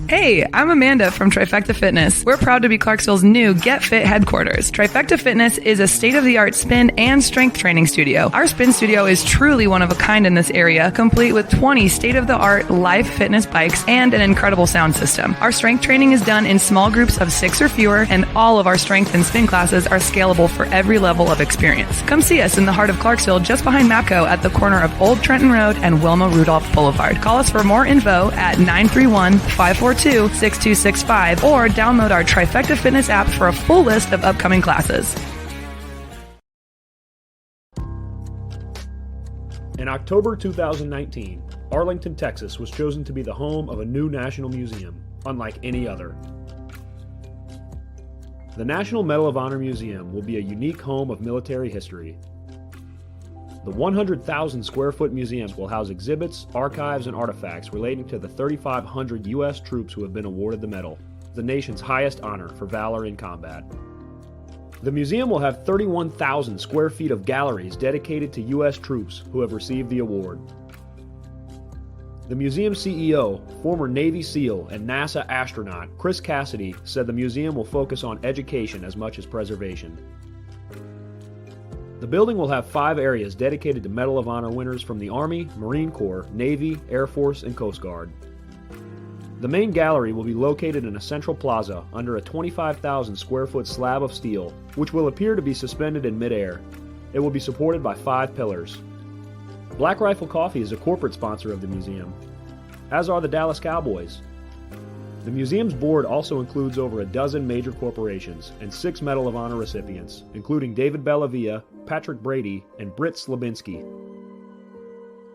Hey, I'm Amanda from Trifecta Fitness. We're proud to be Clarksville's new Get Fit headquarters. Trifecta Fitness is a state-of-the-art spin and strength training studio. Our spin studio is truly one of a kind in this area, complete with 20 state-of-the-art live fitness bikes and an incredible sound system. Our strength training is done in small groups of 6 or fewer, and all of our strength and spin classes are scalable for every level of experience. Come see us in the heart of Clarksville, just behind MAPCO at the corner of Old Trenton Road and Wilma Rudolph Boulevard. Call us for more info at 931-542-6265 or download our Trifecta Fitness app for a full list of upcoming classes. In October 2019, Arlington, Texas was chosen to be the home of a new national museum, unlike any other. The National Medal of Honor Museum will be a unique home of military history. The 100,000 square foot museums will house exhibits, archives, and artifacts relating to the 3,500 U.S. troops who have been awarded the medal, the nation's highest honor for valor in combat. The museum will have 31,000 square feet of galleries dedicated to U.S. troops who have received the award. The museum CEO, former Navy SEAL and NASA astronaut Chris Cassidy, said the museum will focus on education as much as preservation. The building will have 5 areas dedicated to Medal of Honor winners from the Army, Marine Corps, Navy, Air Force, and Coast Guard. The main gallery will be located in a central plaza under a 25,000 square foot slab of steel, which will appear to be suspended in midair. It will be supported by 5 pillars. Black Rifle Coffee is a corporate sponsor of the museum, as are the Dallas Cowboys. The museum's board also includes over a dozen major corporations and 6 Medal of Honor recipients, including David Bellavia, Patrick Brady, and Britt Slabinski.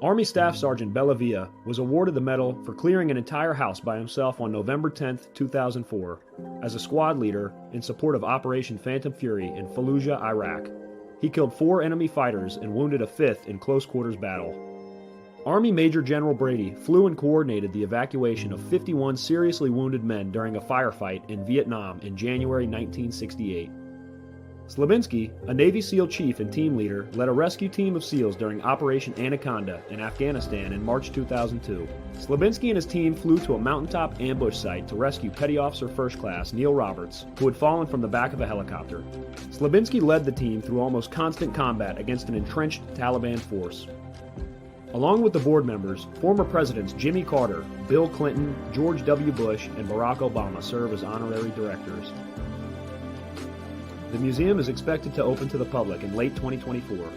Army Staff Sergeant Bellavia was awarded the medal for clearing an entire house by himself on November 10, 2004, as a squad leader in support of Operation Phantom Fury in Fallujah, Iraq. He killed 4 enemy fighters and wounded a 5th in close quarters battle. Army Major General Brady flew and coordinated the evacuation of 51 seriously wounded men during a firefight in Vietnam in January 1968. Slabinski, a Navy SEAL chief and team leader, led a rescue team of SEALs during Operation Anaconda in Afghanistan in March 2002. Slabinski and his team flew to a mountaintop ambush site to rescue Petty Officer First Class Neil Roberts, who had fallen from the back of a helicopter. Slabinski led the team through almost constant combat against an entrenched Taliban force. Along with the board members, former presidents Jimmy Carter, Bill Clinton, George W. Bush, and Barack Obama serve as honorary directors. The museum is expected to open to the public in late 2024.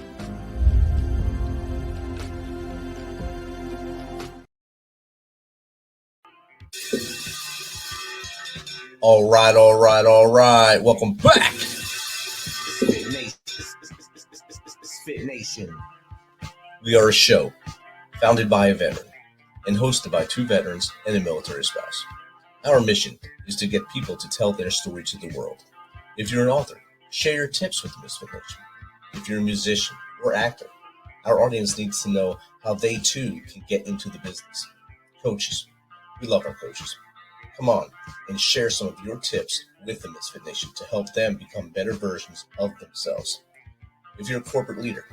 All right. Welcome back. MisFitNation. We are a show founded by a veteran and hosted by 2 veterans and a military spouse. Our mission is to get people to tell their story to the world. If you're an author, share your tips with the MisFitNation. If you're a musician or actor, our audience needs to know how they too can get into the business. Coaches, we love our coaches. Come on and share some of your tips with the MisFitNation to help them become better versions of themselves. If you're a corporate leader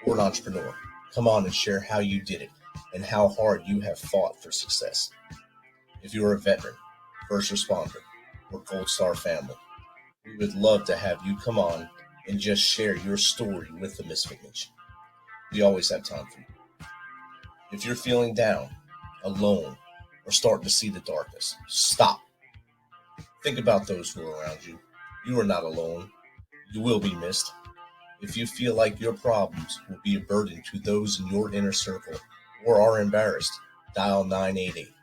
or an entrepreneur, come on and share how you did it and how hard you have fought for success. If you're a veteran, first responder, or Gold Star family, we would love to have you come on and just share your story with the MisFitNation. We always have time for you. If you're feeling down, alone, or starting to see the darkness, stop. Think about those who are around you. You are not alone. You will be missed. If you feel like your problems will be a burden to those in your inner circle or are embarrassed, dial 988.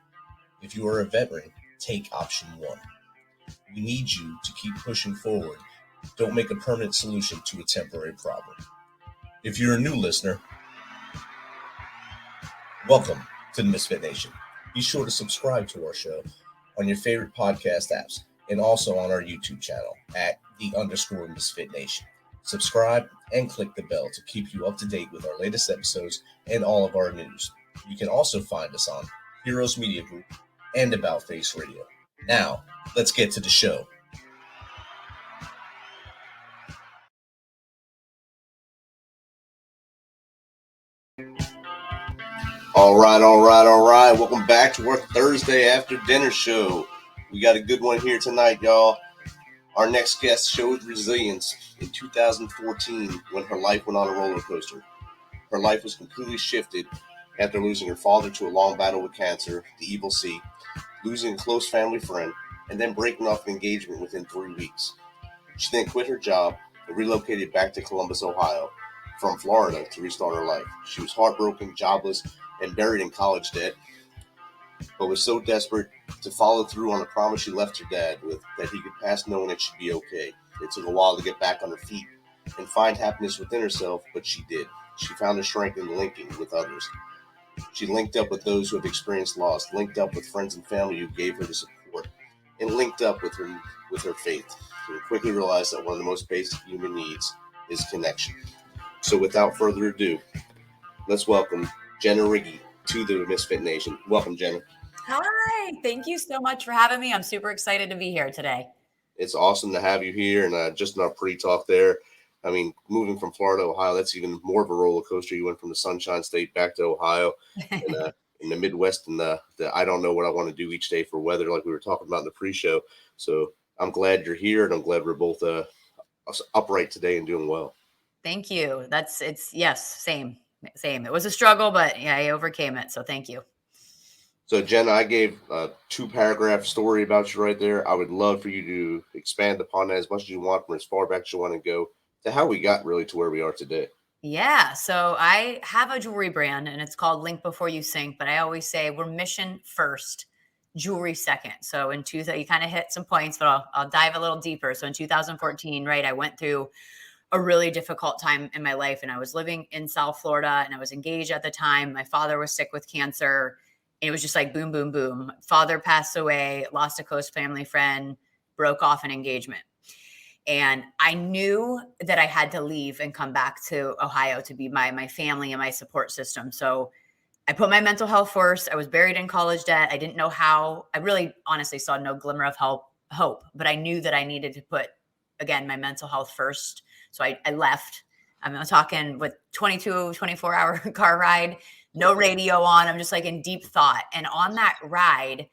If you are a veteran, take option 1. We need you to keep pushing forward. Don't make a permanent solution to a temporary problem. If you're a new listener, welcome to the MisFitNation. Be sure to subscribe to our show on your favorite podcast apps and also on our YouTube channel at @_MisFitNation. Subscribe and click the bell to keep you up to date with our latest episodes and all of our news. You can also find us on Heroes Media Group and About Face Radio. Now, let's get to the show. All right. Welcome back to our Thursday after dinner show. We got a good one here tonight, y'all. Our next guest showed resilience in 2014 when her life went on a roller coaster. Her life was completely shifted after losing her father to a long battle with cancer, the evil C, losing a close family friend, and then breaking off an engagement within 3 weeks. She then quit her job and relocated back to Columbus, Ohio, from Florida to restart her life. She was heartbroken, jobless, and buried in college debt, but was so desperate to follow through on the promise she left her dad with that he could pass knowing it should be okay. It took a while to get back on her feet and find happiness within herself, but she did. She found her strength in linking with others. She linked up with those who have experienced loss, linked up with friends and family who gave her the support, and linked up with her faith. And quickly realized that one of the most basic human needs is connection. So without further ado, let's welcome Jenna Riighi to the MisFitNation. Welcome, Jenna. Hi, thank you so much for having me. I'm super excited to be here today. It's awesome to have you here. And just in our pre-talk there, I mean, moving from Florida to Ohio, that's even more of a roller coaster. You went from the Sunshine State back to Ohio and, in the Midwest, and the I don't know what I want to do each day for weather, like we were talking about in the pre-show. So I'm glad you're here, and I'm glad we're both upright today and doing well. Thank you. Yes, same. It was a struggle, but yeah, I overcame it. So thank you. So Jenna, I gave a 2-paragraph story about you right there. I would love for you to expand upon that as much as you want, from as far back as you want to go to how we got really to where we are today. Yeah. So I have a jewelry brand and it's called Link Before You Sink, but I always say we're mission first, jewelry second. So you kind of hit some points, but I'll dive a little deeper. So in 2014, right, I went through a really difficult time in my life, and I was living in South Florida and I was engaged at the time. My father was sick with cancer. It was just like boom, boom, boom. Father passed away, lost a close family friend, broke off an engagement. And I knew that I had to leave and come back to Ohio to be my family and my support system. So I put my mental health first. I was buried in college debt. I didn't know how. I really honestly saw no glimmer of hope, but I knew that I needed to put, again, my mental health first. So I left. I'm talking with 24-hour car ride, no radio on. I'm just like in deep thought. And on that ride,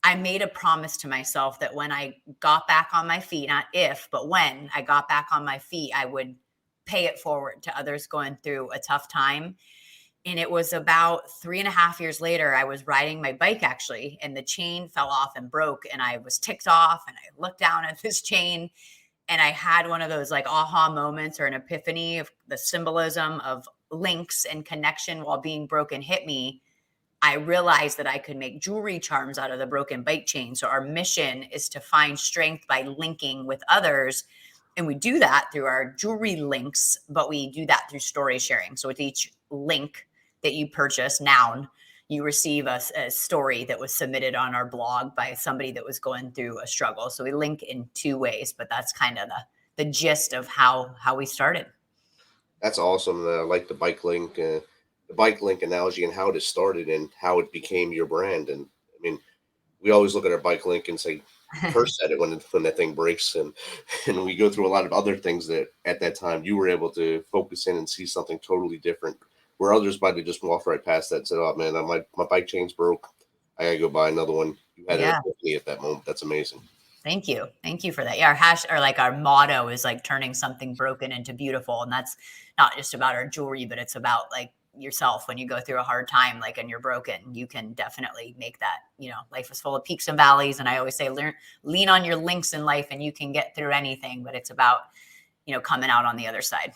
I made a promise to myself that when I got back on my feet, not if, but when I got back on my feet, I would pay it forward to others going through a tough time. And it was about 3.5 years later, I was riding my bike actually, and the chain fell off and broke, and I was ticked off, and I looked down at this chain, and I had one of those like aha moments or an epiphany of the symbolism of links and connection while being broken hit me. I realized that I could make jewelry charms out of the broken bike chain. So our mission is to find strength by linking with others. And we do that through our jewelry links, but we do that through story sharing. So with each link that you purchase, noun, you receive a story that was submitted on our blog by somebody that was going through a struggle. So we link in 2 ways, but that's kind of the gist of how we started. That's awesome. I like the bike link analogy and how it started and how it became your brand. And I mean, we always look at our bike link and say, curse at it when that thing breaks. And we go through a lot of other things that at that time you were able to focus in and see something totally different, where others might have just walked right past that and said, oh man, my bike chain's broke. I gotta go buy another one. You had an epiphany at that moment. That's amazing. Thank you. Thank you for that. Yeah, our motto is like turning something broken into beautiful. And that's not just about our jewelry, but it's about like yourself. When you go through a hard time, like, and you're broken, you can definitely make that, life is full of peaks and valleys. And I always say, lean on your links in life and you can get through anything, but it's about, coming out on the other side.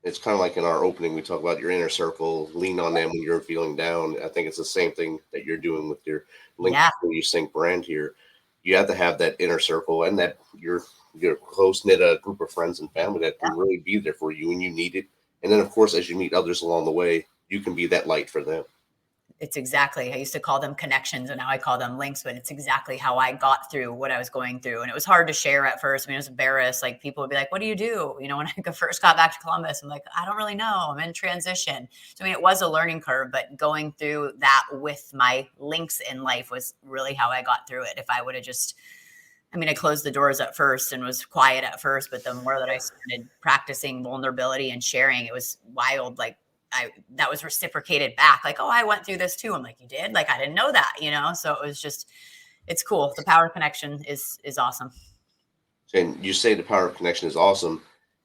It's kind of like in our opening, we talk about your inner circle, lean on them when you're feeling down. I think it's the same thing that you're doing with your Link Before You Sink brand here. You have to have that inner circle and that your close-knit group of friends and family that can really be there for you when you need it. And then, of course, as you meet others along the way, you can be that light for them. It's exactly, I used to call them connections and now I call them links, but it's exactly how I got through what I was going through. And it was hard to share at first. I mean, it was embarrassed. Like people would be like, what do you do? When I first got back to Columbus, I'm like, I don't really know. I'm in transition. So, it was a learning curve, but going through that with my links in life was really how I got through it. If I would have I closed the doors at first and was quiet at first, but the more that I started practicing vulnerability and sharing, it was wild. Like that was reciprocated back. Like, oh, I went through this too. I'm like, you did? Like, I didn't know that, So it was just, it's cool. The power of connection is awesome. And you say the power of connection is awesome.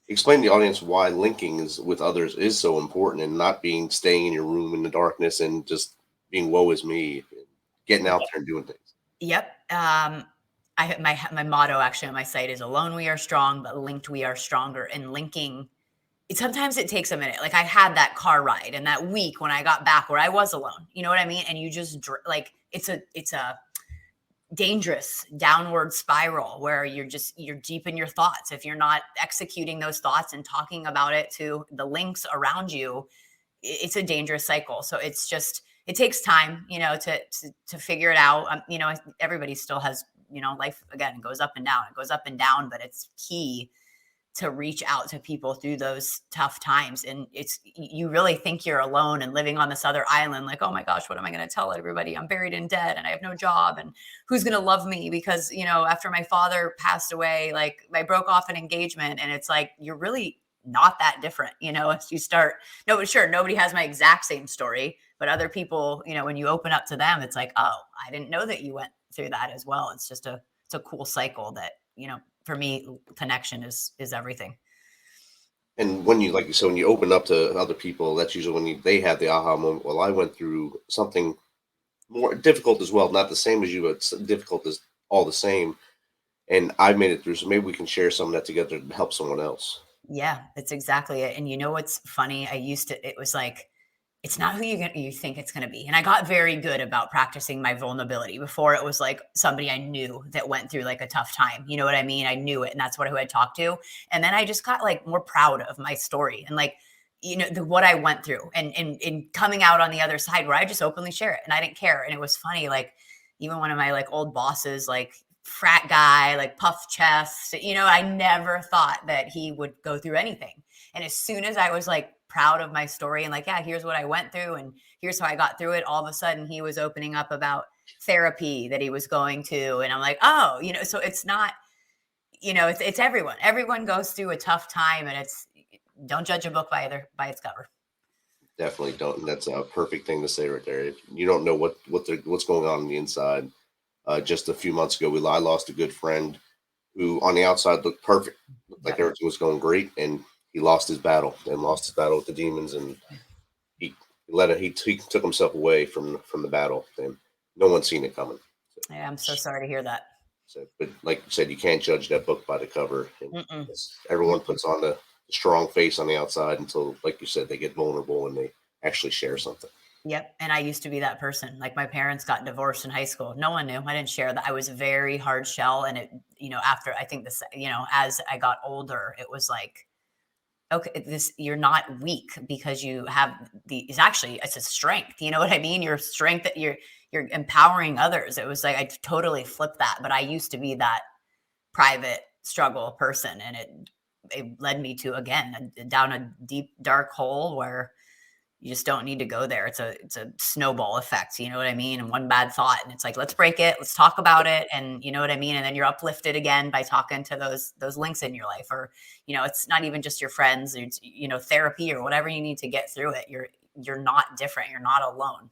Explain to the audience why linking with others is so important, and not staying in your room in the darkness and just being woe is me, getting out there and doing things. Yep. My motto actually on my site is alone we are strong, but linked we are stronger. And linking, sometimes it takes a minute. Like I had that car ride and that week when I got back where I was alone, you know what I mean? And you just like, it's a dangerous downward spiral where you're deep in your thoughts. If you're not executing those thoughts and talking about it to the links around you, it's a dangerous cycle. So it's just, it takes time, to figure it out. Everybody still has, life again, goes up and down, but it's key to reach out to people through those tough times. And you really think you're alone and living on this other island. Like, oh my gosh, what am I going to tell everybody? I'm buried in debt and I have no job, and who's going to love me? Because, after my father passed away, like I broke off an engagement, and it's like, you're really not that different, as you start. No, but sure, nobody has my exact same story, but other people, when you open up to them, it's like, oh, I didn't know that you went through that as well. It's just it's a cool cycle that, for me, connection is everything. And when you, like you said, when you open up to other people, that's usually when they have the aha moment. Well, I went through something more difficult as well, not the same as you, but difficult is all the same. And I made it through, so maybe we can share some of that together to help someone else. Yeah, that's exactly it. And what's funny? It was like, it's not who you think it's going to be. And I got very good about practicing my vulnerability. Before, it was like somebody I knew that went through like a tough time. You know what I mean? I knew it, and that's who I'd talk to. And then I just got like more proud of my story and like, what I went through and coming out on the other side where I just openly share it and I didn't care. And it was funny. Like even one of my like old bosses, like frat guy, like puff chest, I never thought that he would go through anything. And as soon as I was like proud of my story and like, yeah, here's what I went through and here's how I got through it, all of a sudden he was opening up about therapy that he was going to. And I'm like, oh, so it's not, it's everyone. Everyone goes through a tough time, and don't judge a book by its cover. Definitely don't. And that's a perfect thing to say right there. If you don't know what's going on the inside. Just a few months ago, I lost a good friend who on the outside looked perfect, looked like everything was going great, and he lost his battle with the demons, and he took himself away from the battle, and no one's seen it coming. So, yeah, I'm so sorry to hear that. So, but like you said, you can't judge that book by the cover. And everyone puts on the strong face on the outside until, like you said, they get vulnerable and they actually share something. Yep. And I used to be that person. Like my parents got divorced in high school. No one knew. I didn't share that. I was a very hard shell. And it, after I think this, as I got older, it was like, okay, you're not weak because you have it's a strength. You know what I mean? Your strength that you're empowering others. It was like, I totally flipped that, but I used to be that private struggle person. And it led me to, again, down a deep, dark hole where you just don't need to go there. It's a snowball effect. You know what I mean? And one bad thought, and it's like, let's break it. Let's talk about it. And you know what I mean? And then you're uplifted again by talking to those links in your life, or, it's not even just your friends, it's, therapy or whatever you need to get through it. You're not different. You're not alone.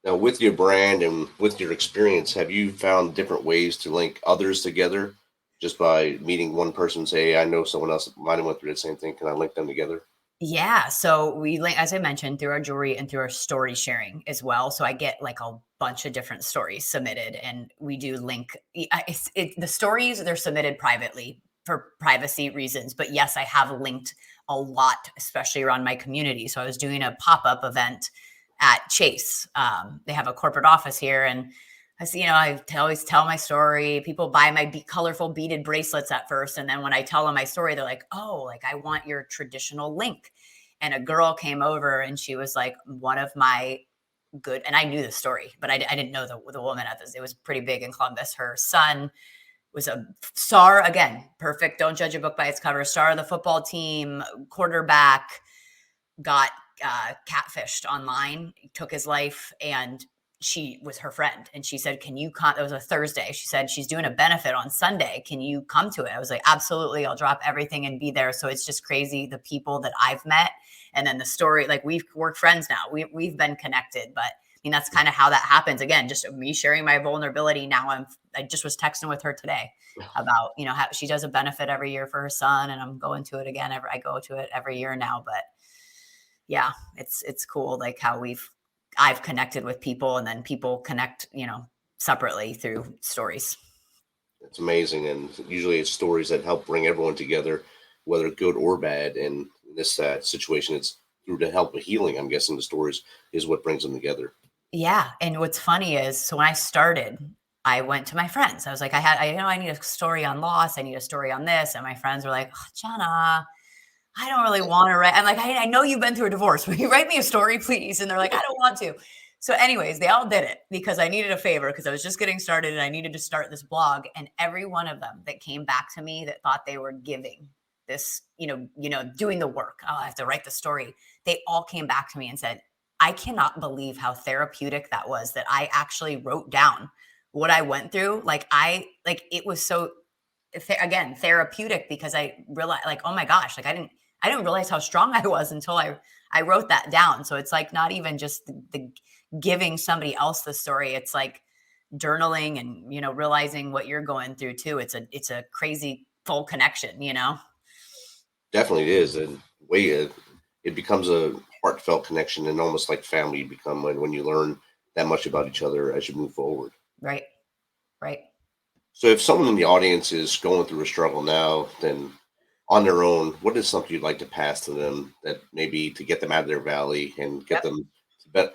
Now, with your brand and with your experience, have you found different ways to link others together just by meeting one person, say, hey, I know someone else that might have went through the same thing. Can I link them together? Yeah. So we link, as I mentioned, through our jewelry and through our story sharing as well. So I get like a bunch of different stories submitted, and we do link the stories. They're submitted privately for privacy reasons. But yes, I have linked a lot, especially around my community. So I was doing a pop-up event at Chase. They have a corporate office here, and I always tell my story. People buy my colorful beaded bracelets at first. And then when I tell them my story, they're like, oh, like I want your traditional link. And a girl came over and she was like, one of my good, and I knew the story, but I didn't know the woman at this. It was pretty big in Columbus. Her son was a star, again, perfect. Don't judge a book by its cover. Star of the football team, quarterback, got catfished online, took his life, and she was her friend, and she said, can you come? It was a Thursday. She said, she's doing a benefit on Sunday. Can you come to it? I was like, absolutely. I'll drop everything and be there. So it's just crazy. The people that I've met, and then the story, like we're friends now. We've been connected, but I mean, that's kind of how that happens. Again, just me sharing my vulnerability. Now I just was texting with her today about, how she does a benefit every year for her son, and I'm going to it again. I go to it every year now, but yeah, it's cool. Like how I've connected with people, and then people connect, separately through stories. It's amazing. And usually it's stories that help bring everyone together, whether good or bad. And in this situation, it's through the help of healing. I'm guessing the stories is what brings them together. Yeah. And what's funny is, so when I started, I went to my friends. I was like, I need a story on loss. I need a story on this. And my friends were like, oh, Jenna, I don't really want to write. I'm like, I know you've been through a divorce. Will you write me a story, please? And they're like, I don't want to. So anyways, they all did it because I needed a favor, because I was just getting started and I needed to start this blog. And every one of them that came back to me that thought they were giving this, doing the work, oh, I have to write the story. They all came back to me and said, I cannot believe how therapeutic that was, that I actually wrote down what I went through. It was so, again, therapeutic, because I realized, like, oh my gosh, like I didn't realize how strong I was until I wrote that down. So it's like not even just the giving somebody else the story. It's like journaling and, realizing what you're going through too. It's a crazy full connection, Definitely it is. And it becomes a heartfelt connection, and almost like family you become when you learn that much about each other as you move forward. Right. So if someone in the audience is going through a struggle now, then on their own, what is something you'd like to pass to them that maybe to get them out of their valley and get them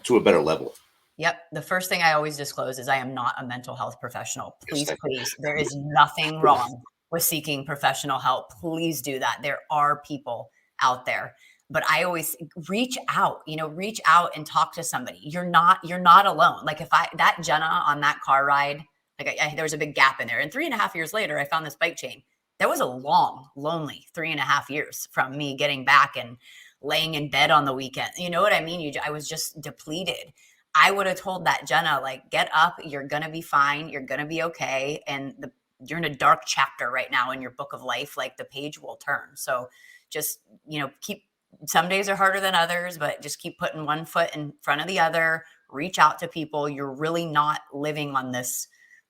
to a better level? Yep. The first thing I always disclose is I am not a mental health professional. Please, there is nothing wrong with seeking professional help. Please do that. There are people out there, but I always reach out and talk to somebody. You're not alone. Like that Jenna on that car ride, like there was a big gap in there, and 3.5 years later, I found this bike chain. That was a long, lonely 3.5 years from me getting back and laying in bed on the weekend. You know what I mean? I was just depleted. I would have told that Jenna, like, get up, you're going to be fine. You're going to be okay. And you're in a dark chapter right now in your book of life. Like the page will turn. So just, some days are harder than others, but just keep putting one foot in front of the other, reach out to people. You're really not living on this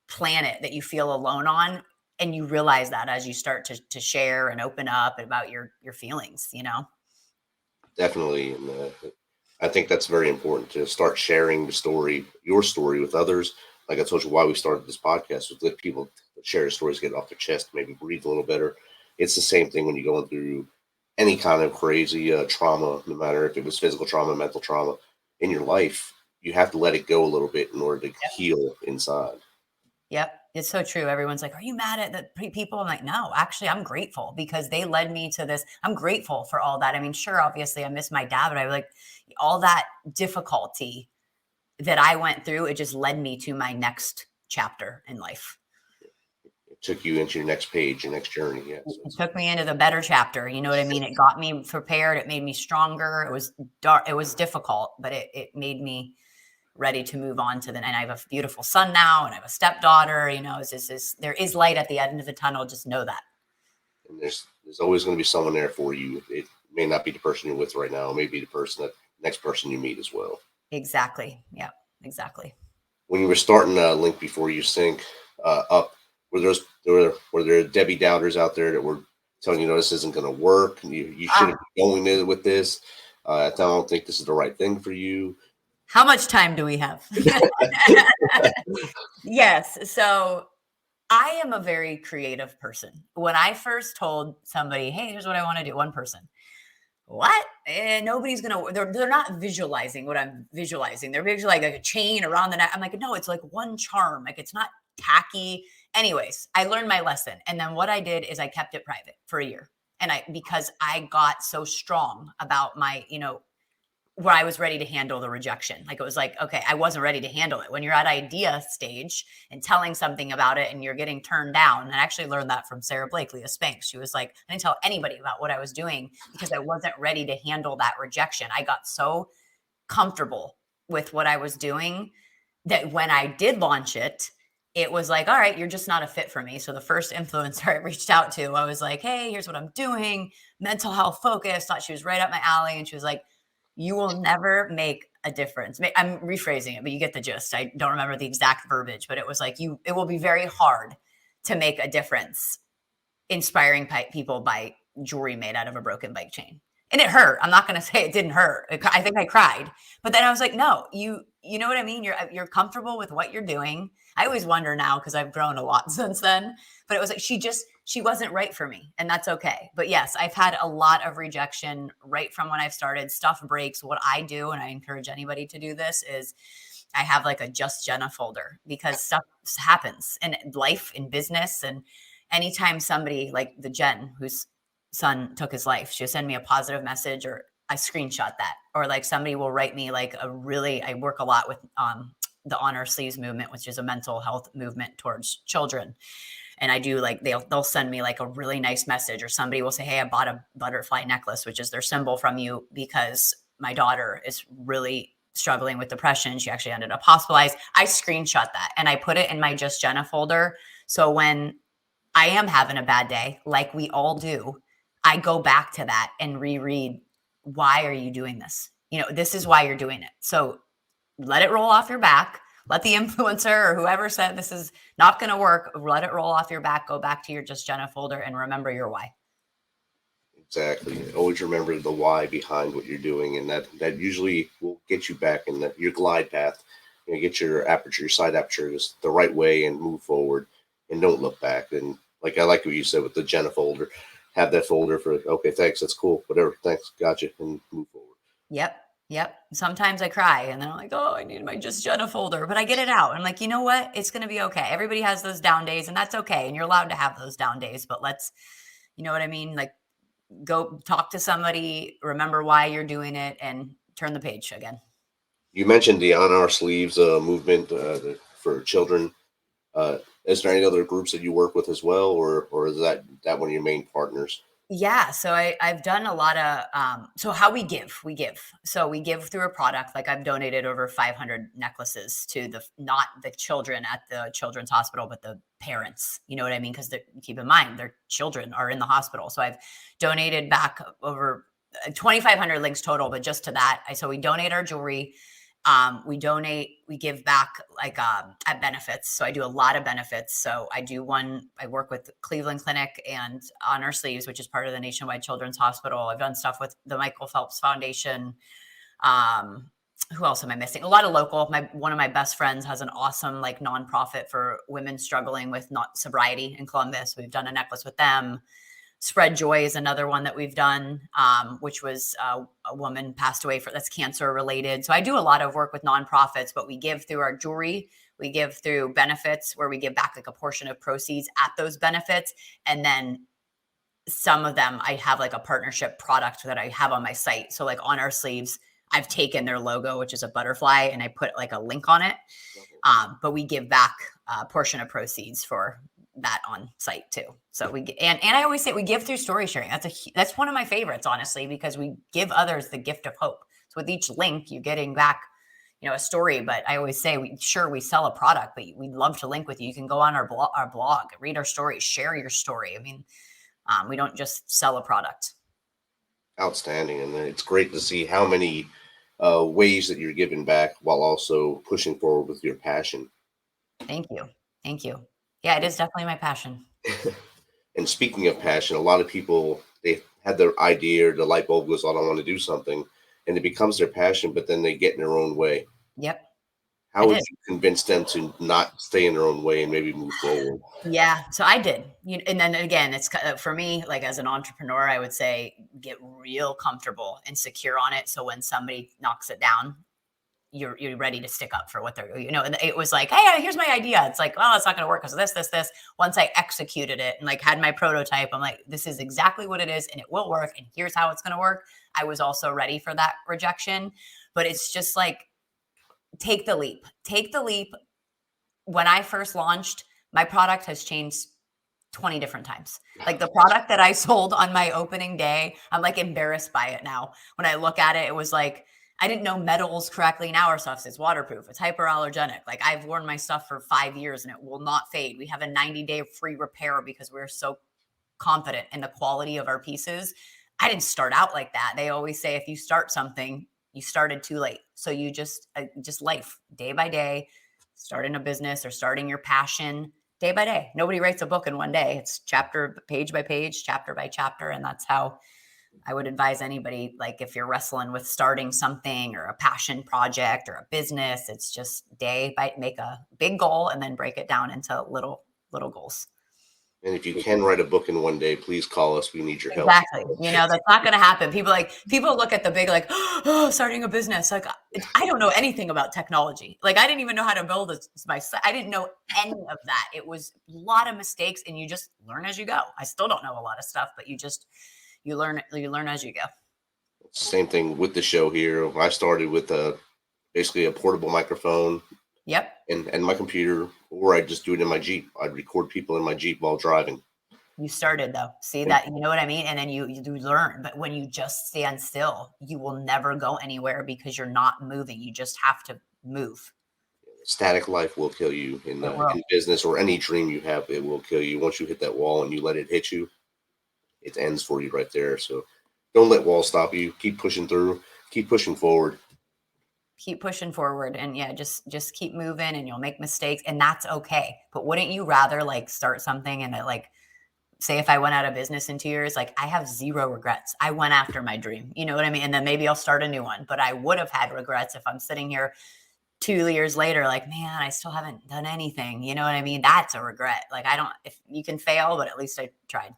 planet that you feel alone on. And you realize that as you start to share and open up about your feelings, Definitely. And I think that's very important, to start sharing your story with others. Like I told you, why we started this podcast was let people share their stories, get it off their chest, maybe breathe a little better. It's the same thing when you're going through any kind of crazy trauma, no matter if it was physical trauma, mental trauma in your life. You have to let it go a little bit in order to heal inside. Yep. It's so true. Everyone's like, are you mad at the people? I'm like, no, actually, I'm grateful, because they led me to this. I'm grateful for all that. I mean, sure, obviously I miss my dad, but I like all that difficulty that I went through. It just led me to my next chapter in life. It took you into your next page, your next journey. Yes. It took me into the better chapter. You know what I mean? It got me prepared. It made me stronger. It was dark. It was difficult, but it made me ready to move on to and I have a beautiful son now, and I have a stepdaughter. There is light at the end of the tunnel. Just know that. And there's always going to be someone there for you. It may not be the person you're with right now. It may be the next person you meet as well. Exactly. Yeah, exactly. When you were starting Link Before You Sink up, were there Debbie doubters out there that were telling you, this isn't going to work, you shouldn't be going with this, I don't think this is the right thing for you? How much time do we have? Yes. So I am a very creative person. When I first told somebody, hey, here's what I want to do, one person, what? Nobody's going to, they're not visualizing what I'm visualizing. They're visualizing like a chain around the neck. I'm like, no, it's like one charm. Like it's not tacky. Anyways, I learned my lesson. And then what I did is I kept it private for a year. And because I got so strong about my, where I was ready to handle the rejection. Like it was like, okay, I wasn't ready to handle it. When you're at idea stage and telling something about it and you're getting turned down, and I actually learned that from Sarah Blakely, a Spanx. She was like, I didn't tell anybody about what I was doing because I wasn't ready to handle that rejection. I got so comfortable with what I was doing that when I did launch it, it was like, all right, you're just not a fit for me. So the first influencer I reached out to, I was like, hey, here's what I'm doing. Mental health focused. Thought she was right up my alley. And she was like, you will never make a difference. I'm rephrasing it, but you get the gist. I don't remember the exact verbiage, but it was like, it will be very hard to make a difference inspiring people by jewelry made out of a broken bike chain. And it hurt. I'm not going to say it didn't hurt. I think I cried, but then I was like, no, you know what I mean? You're comfortable with what you're doing. I always wonder now, because I've grown a lot since then, but it was like, she wasn't right for me, and that's okay. But yes, I've had a lot of rejection right from when I've started. Stuff breaks. What I do, and I encourage anybody to do this, is I have like a Just Jenna folder, because stuff happens in life, in business. And anytime somebody like the Jen, whose son took his life, she'll send me a positive message, or I screenshot that. Or like somebody will write me like I work a lot with the Honor Sleeves movement, which is a mental health movement towards children. And I do like, they'll send me like a really nice message, or somebody will say, hey, I bought a butterfly necklace, which is their symbol, from you, because my daughter is really struggling with depression. She actually ended up hospitalized. I screenshot that and I put it in my Just Jenna folder. So when I am having a bad day, like we all do, I go back to that and reread, why are you doing this? This is why you're doing it. So let it roll off your back. Let the influencer or whoever said this is not going to work, let it roll off your back. Go back to your Just Jenna folder and remember your why. Exactly. Always remember the why behind what you're doing, and that usually will get you back in your glide path. Get your aperture, your side aperture, just the right way, and move forward, and don't look back. And I like what you said with the Jenna folder. Have that folder for, okay, thanks, that's cool, whatever, thanks, gotcha, and move forward. Yep. Sometimes I cry, and then I'm like, oh, I need my Just Jenna folder, but I get it out. I'm like, you know what? It's going to be okay. Everybody has those down days, and that's okay. And you're allowed to have those down days, but you know what I mean? Like, go talk to somebody, remember why you're doing it, and turn the page again. You mentioned the On Our Sleeves movement for children. Is there any other groups that you work with as well, or is that one of your main partners? Yeah. So I've done a lot of, so how we give. So we give through a product. Like I've donated over 500 necklaces to not the children at the children's hospital, but the parents, you know what I mean? Because keep in mind, their children are in the hospital. So I've donated back over 2,500 links total, but just to that. So we donate our jewelry. We give back like at benefits. So I do a lot of benefits. So I work with Cleveland Clinic and On Our Sleeves, which is part of the Nationwide Children's Hospital. I've done stuff with the Michael Phelps Foundation. Who else am I missing? A lot of local. One of my best friends has an awesome like nonprofit for women struggling with not sobriety in Columbus. We've done a necklace with them. Spread Joy is another one that we've done, which was a woman passed away that's cancer related. So I do a lot of work with nonprofits, but we give through our jewelry. We give through benefits where we give back like a portion of proceeds at those benefits. And then some of them, I have like a partnership product that I have on my site. So like On Our Sleeves, I've taken their logo, which is a butterfly, and I put like a link on it. But we give back a portion of proceeds for that on site too. So and I always say we give through story sharing. That's one of my favorites, honestly, because we give others the gift of hope. So with each link, you're getting back, a story. But I always say, we sell a product, but we'd love to link with you. You can go on our blog, read our story, share your story. I mean, we don't just sell a product. Outstanding, and it's great to see how many ways that you're giving back while also pushing forward with your passion. Thank you. Yeah, it is definitely my passion. And speaking of passion, a lot of people, they had their idea, or the light bulb goes on, I want to do something, and it becomes their passion, but then they get in their own way. Yep. How would you convince them to not stay in their own way and maybe move forward? Yeah, so I did. And then again, it's for me, like as an entrepreneur, I would say get real comfortable and secure on it. So when somebody knocks it down, you're ready to stick up for what they're, and it was like, hey, here's my idea. It's like, well, it's not going to work because of this. Once I executed it and like had my prototype, I'm like, this is exactly what it is and it will work. And here's how it's going to work. I was also ready for that rejection, but it's just like, take the leap. When I first launched, my product has changed 20 different times. Like the product that I sold on my opening day, I'm like embarrassed by it now. When I look at it, it was like, I didn't know metals correctly. Now our stuff is waterproof. It's hyperallergenic. Like I've worn my stuff for 5 years and it will not fade. We have a 90-day free repair because we're so confident in the quality of our pieces. I didn't start out like that. They always say if you start something, you started too late. So you just life day by day, starting a business or starting your passion day by day. Nobody writes a book in one day. It's page by page, chapter by chapter. And that's how I would advise anybody, like if you're wrestling with starting something or a passion project or a business, it's just make a big goal and then break it down into little goals. And if you can write a book in one day, please call us. We need your help. Exactly. That's not going to happen. People look at the big, like, oh, starting a business. Like, I don't know anything about technology. Like, I didn't even know how to build my site. I didn't know any of that. It was a lot of mistakes and you just learn as you go. I still don't know a lot of stuff, but you learn as you go. Same thing with the show here. I started with basically a portable microphone. Yep. And my computer, or I'd just do it in my Jeep. I'd record people in my Jeep while driving. You started though. See that, you know what I mean? And then you learn, but when you just stand still, you will never go anywhere because you're not moving. You just have to move. Static life will kill you in business or any dream you have. It will kill you. Once you hit that wall and you let it hit you, it ends for you right there. So don't let walls stop you. Keep pushing through. Keep pushing forward. Keep pushing forward, and just keep moving, and you'll make mistakes, and that's okay. But wouldn't you rather like start something and say if I went out of business in 2 years, like I have zero regrets. I went after my dream. You know what I mean? And then maybe I'll start a new one, but I would have had regrets if I'm sitting here 2 years later, like, man, I still haven't done anything. You know what I mean? That's a regret. Like if you can fail, but at least I tried.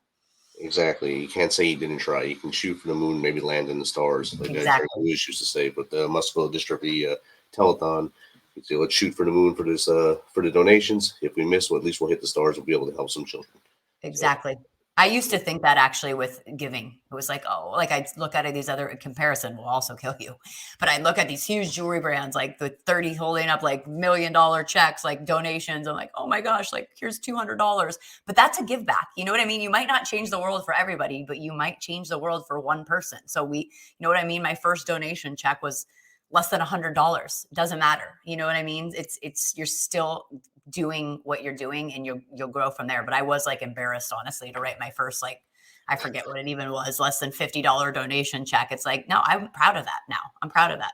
Exactly. You can't say you didn't try. You can shoot for the moon, maybe land in the stars. Like Jerry Lewis used to say, but the muscular dystrophy telethon, you say, let's shoot for the moon for this for the donations. If we miss, well, at least we'll hit the stars. We'll be able to help some children. Exactly. So, I used to think that actually with giving, it was like, oh, like I'd look at these other comparison will also kill you. But I'd look at these huge jewelry brands, like the 30 holding up like $1 million checks, like donations. I'm like, oh my gosh, like here's $200. But that's a give back. You know what I mean? You might not change the world for everybody, but you might change the world for one person. So you know what I mean? My first donation check was less than $100. Doesn't matter. You know what I mean? You're still doing what you're doing and you'll grow from there. But I was like embarrassed, honestly, to write my first, like, I forget what it even was, less than $50 donation check. It's like, no, I'm proud of that now. I'm proud of that.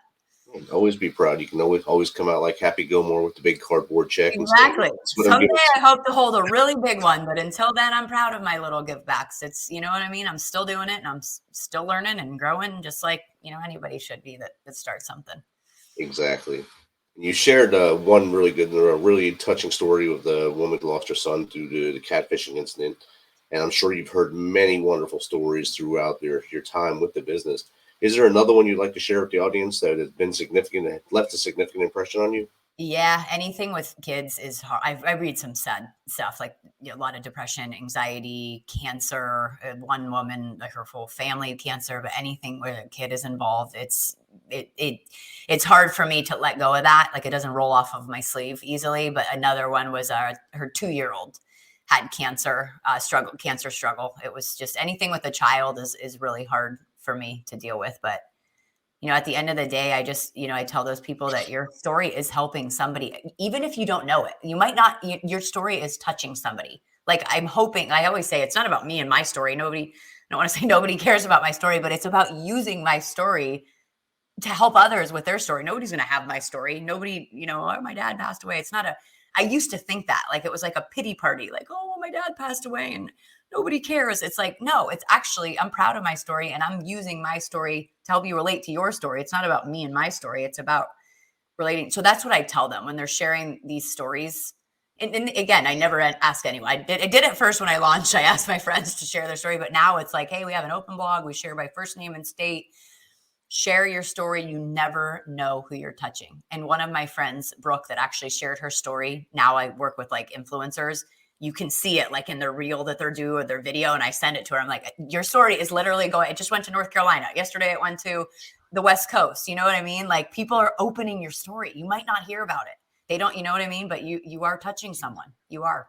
Always be proud. You can always come out like Happy Gilmore with the big cardboard check. Exactly. Someday I hope to hold a really big one, but until then, I'm proud of my little give backs. It's, you know what I mean? I'm still doing it and I'm still learning and growing, just like, anybody should be that starts something. Exactly. You shared one really good, really touching story of the woman who lost her son due to the catfishing incident. And I'm sure you've heard many wonderful stories throughout your time with the business. Is there another one you'd like to share with the audience that has been significant, left a significant impression on you? Yeah, anything with kids is hard. I read some sad stuff, like a lot of depression, anxiety, cancer. One woman, like her whole family cancer, but anything where a kid is involved, it's hard for me to let go of that. Like it doesn't roll off of my sleeve easily. But another one was her 2-year-old had cancer struggle. It was just anything with a child is really hard for me to deal with. But at the end of the day, I just, I tell those people that your story is helping somebody, even if you don't know it. You might not, your story is touching somebody. Like I'm hoping, I always say it's not about me and my story. I don't want to say nobody cares about my story, but it's about using my story to help others with their story. Nobody's going to have my story. Nobody, oh, my dad passed away. It's not I used to think that like it was like a pity party, like, oh, my dad passed away and nobody cares. It's like, no, it's actually, I'm proud of my story and I'm using my story to help you relate to your story. It's not about me and my story. It's about relating. So that's what I tell them when they're sharing these stories. And again, I never ask anyone. I did it first when I launched. I asked my friends to share their story, but now it's like, hey, we have an open blog. We share by first name and state. Share your story. You never know who you're touching. And one of my friends, Brooke, that actually shared her story. Now I work with like influencers. You can see it like in their reel that they're doing or their video. And I send it to her. I'm like, your story is literally going, it just went to North Carolina. Yesterday it went to the West Coast. You know what I mean? Like people are opening your story. You might not hear about it. They don't, you know what I mean? But you are touching someone. You are.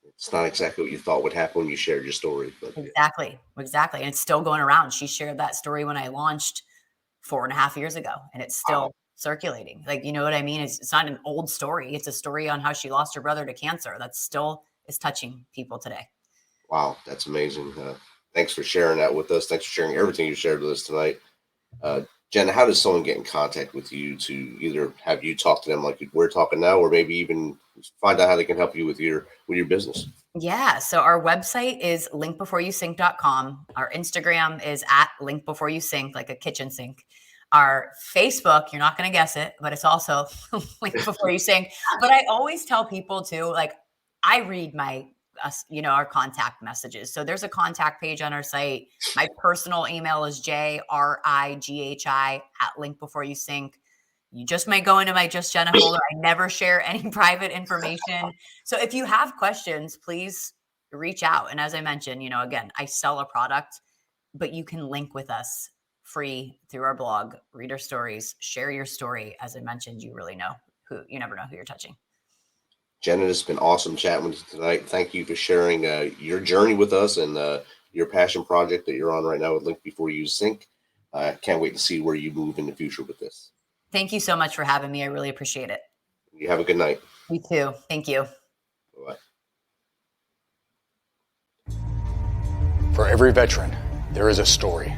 It's not exactly what you thought would happen when you shared your story. But Exactly. And it's still going around. She shared that story when I launched 4.5 years ago, and it's still circulating. Like, you know what I mean? It's not an old story. It's a story on how she lost her brother to cancer. That still is touching people today. Wow, that's amazing. Thanks for sharing that with us. Thanks for sharing everything you shared with us tonight. Jenna, how does someone get in contact with you to either have you talk to them like we're talking now, or maybe even find out how they can help you with your business? Yeah. So our website is linkbeforeyousink.com. Our Instagram is at linkbeforeyousink, like a kitchen sink. Our Facebook, you're not going to guess it, but it's also Link Before You Sink. But I always tell people too, like, I read our contact messages. So there's a contact page on our site. My personal email is JRIGHI@linkbeforeyousink. You just may go into my Just Jenna folder. I never share any private information. So if you have questions, please reach out. And as I mentioned, again, I sell a product, but you can link with us free through our blog, read our stories, share your story. As I mentioned, you never know who you're touching. Jenna, it's been awesome chatting with you tonight. Thank you for sharing your journey with us and your passion project that you're on right now with Link Before You Sink. I can't wait to see where you move in the future with this. Thank you so much for having me. I really appreciate it. You have a good night. You too. Thank you. Bye-bye. For every veteran, there is a story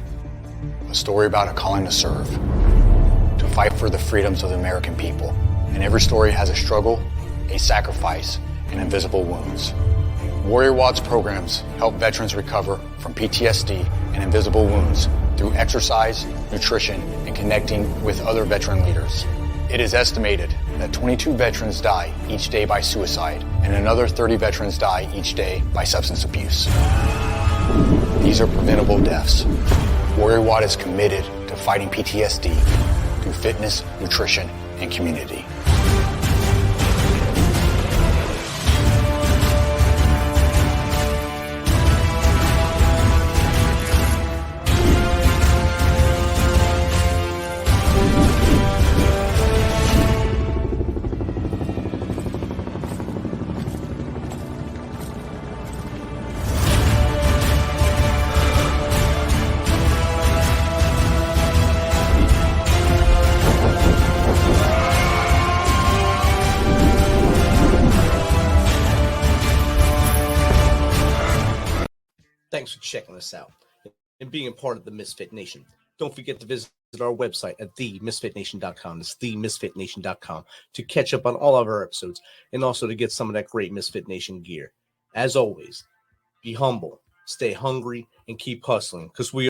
about a calling to serve, to fight for the freedoms of the American people. And every story has a struggle, a sacrifice, and invisible wounds. Warrior Watts programs help veterans recover from PTSD and invisible wounds through exercise, nutrition, and connecting with other veteran leaders. It is estimated that 22 veterans die each day by suicide, and another 30 veterans die each day by substance abuse. These are preventable deaths. Warrior Watt is committed to fighting PTSD through fitness, nutrition, and community. Thanks for checking us out and being a part of the Misfit Nation. Don't forget to visit our website at themisfitnation.com. It's themisfitnation.com to catch up on all of our episodes and also to get some of that great Misfit Nation gear. As always, be humble, stay hungry, and keep hustling because we